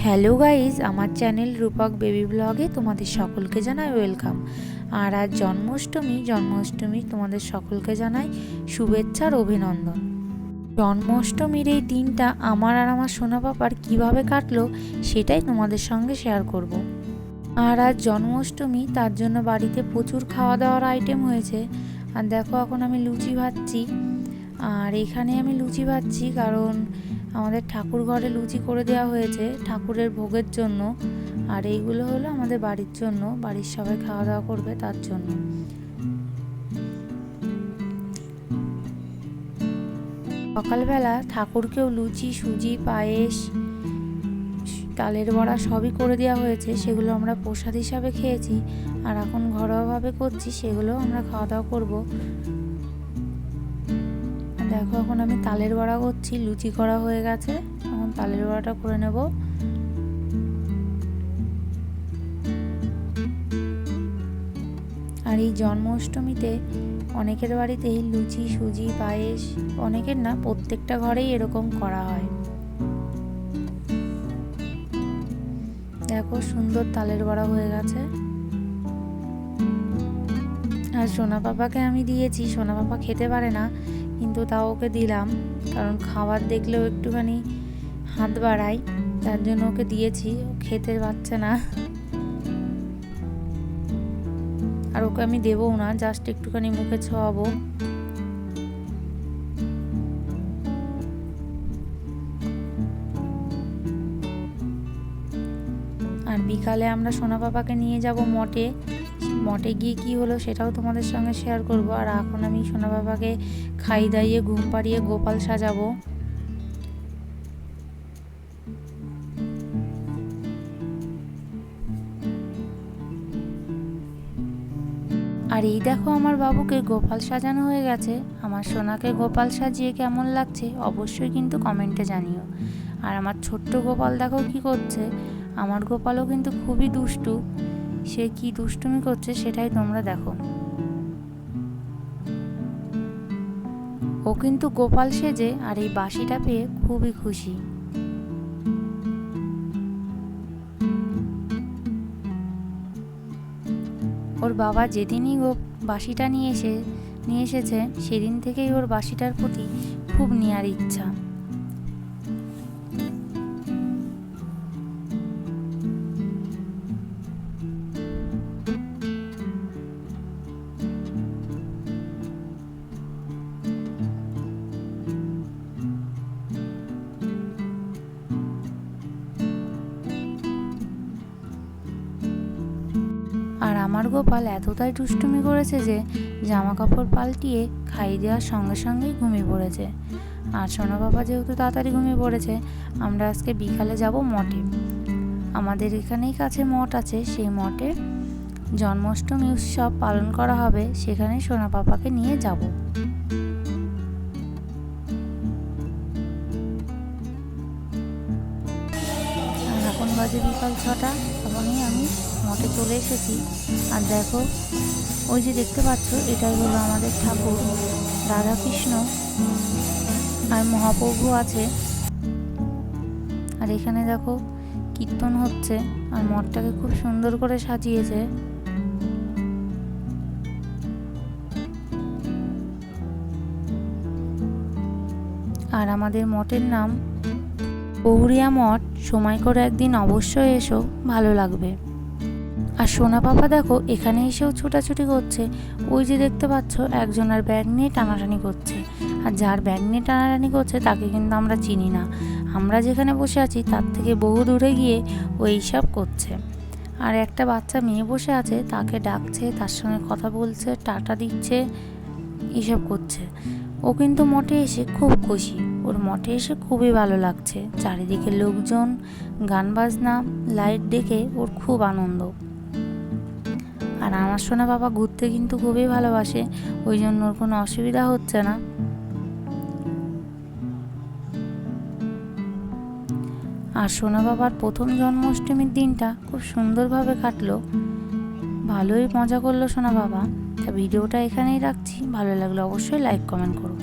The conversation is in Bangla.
হ্যালো গাইজ, আমার চ্যানেল রূপক বেবি ব্লগে তোমাদের সকলকে জানাই ওয়েলকাম। আর আজ জন্মাষ্টমী তোমাদের সকলকে জানাই শুভেচ্ছার অভিনন্দন। জন্মাষ্টমীর এই দিনটা আমার আর আমার সোনা পাপার কীভাবে কাটলো সেটাই তোমাদের সঙ্গে শেয়ার করব। আর আজ জন্মাষ্টমী, তার জন্য বাড়িতে প্রচুর খাওয়া দাওয়ার আইটেম হয়েছে। আর দেখো, এখন আমি লুচি ভাজছি। আর এখানে আমি লুচি ভাজছি কারণ আমাদের ঠাকুর ঘরে লুচি করে দেওয়া হয়েছে ঠাকুরের ভোগের জন্য। আর এইগুলো হলো আমাদের বাড়ির জন্য, বাড়ির সবাই খাওয়া দাওয়া করবে তার জন্য। সকালবেলা ঠাকুরকেও লুচি, সুজি, পায়েস, তালের বড়া সবই করে দেওয়া হয়েছে। সেগুলো আমরা প্রসাদ হিসাবে খেয়েছি। আর এখন ঘরোয়াভাবে করছি, সেগুলো আমরা খাওয়া দাওয়া করবো। দেখো, এখন আমি তালের বড়া করছি। লুচি করা হয়ে গেছে, এখন তালের বড়াটা করে নেব। আর এই জন্মাষ্টমীতে অনেকের বাড়িতেই লুচি, সুজি, পায়েস, অনেকের না, প্রত্যেকটা ঘরেই এরকম করা হয়। দেখো, সুন্দর তালের বড়া হয়ে গেছে। আর সোনা পাপাকে আমি দিয়েছি। সোনা পাপা খেতে পারে না, কিন্তু তাও ওকে দিলাম, কারণ খাবার দেখলেও একটুখানি হাত বাড়াই, তার জন্য ওকে দিয়েছি। ও খেতে পারছে না, আর ওকে আমি দেবও না, জাস্ট একটুখানি মুখে ছোঁয়াবো। আর বিকালে আমরা সোনা পাপাকে নিয়ে যাব মঠে। মঠে গিয়ে কি হলো সেটাও তোমাদের সঙ্গে শেয়ার করব। আর এখন আমি সোনা বাবাকে খাই দাইয়ে ঘুম পাড়িয়ে গোপাল সাজাবো। আর এই দেখো, আমার বাবুকে গোপাল সাজানো হয়ে গেছে। আমার সোনাকে গোপাল সাজিয়ে কেমন লাগছে অবশ্যই কিন্তু কমেন্টে জানিও। আর আমার ছোট্ট গোপাল দেখো কি করছে। আমার গোপালও কিন্তু খুবই দুষ্টু। সে কি দুষ্টুমি করছে সেটাই তোমরা দেখো। ও কিন্তু গোপাল সেজে আর এই বাঁশিটা পেয়ে খুবই খুশি। ওর বাবা যেদিনই বাঁশিটা নিয়ে এসেছে সেদিন থেকেই ওর বাঁশিটার প্রতি খুব নেয়ার ইচ্ছা। আর আমার গোপাল এতটাই দুষ্টুমি করেছে যে জামা কাপড় পাল্টিয়ে খাইয়ে দেওয়ার সঙ্গে সঙ্গেই ঘুমিয়ে পড়েছে। আর সোনা বাবা যেহেতু তাড়াতাড়ি ঘুমিয়ে পড়েছে, আমরা আজকে বিকালে যাব মঠে। আমাদের এখানেই কাছে মঠ আছে, সেই মঠে জন্মাষ্টমী উৎসব পালন করা হবে, সেখানে সোনা পাপাকে নিয়ে যাব। এখন বাজে বিকাল 6টা। তখনই আমি মঠে চলে এসেছি। আর দেখো, ওই যে দেখতে পাচ্ছ, এটাই হলো আমাদের ঠাকুর রাধাকৃষ্ণ আর মহাপ্রভু আছে। আর এখানে দেখো কীর্তন হচ্ছে, আর মঠটাকে খুব সুন্দর করে সাজিয়েছে। আর আমাদের মঠের নাম বহুরিয়া মঠ। সময় করে একদিন অবশ্যই এসো, ভালো লাগবে। আর সোনা পাপা দেখো এখানে এসেও ছোটাছুটি করছে। ওই যে দেখতে পাচ্ছ, একজন আর ব্যাগ নিয়ে টানাটানি করছে। আর যার ব্যাগ নিয়ে টানাটানি করছে তাকে কিন্তু আমরা চিনি না। আমরা যেখানে বসে আছি তার থেকে বহু দূরে গিয়ে ও এইসব করছে। আর একটা বাচ্চা মেয়ে বসে আছে, তাকে ডাকছে, তার সঙ্গে কথা বলছে, টাটা দিচ্ছে, এইসব করছে। ও কিন্তু মঠে এসে খুব খুশি। ওর মঠে এসে খুবই ভালো লাগছে। চারিদিকে লোকজন, গান বাজনা, লাইট দেখে ওর খুব আনন্দ। আর আমার সোনা বাবা ঘুরতে কিন্তু খুবই ভালোবাসে, ওই জন্য ওর কোনো অসুবিধা হচ্ছে না। আর সোনা বাবার প্রথম জন্মাষ্টমীর দিনটা খুব সুন্দরভাবে কাটলো, ভালোই মজা করলো সোনা বাবা। তা ভিডিওটা এখানেই রাখছি। ভালো লাগলে অবশ্যই লাইক কমেন্ট করো।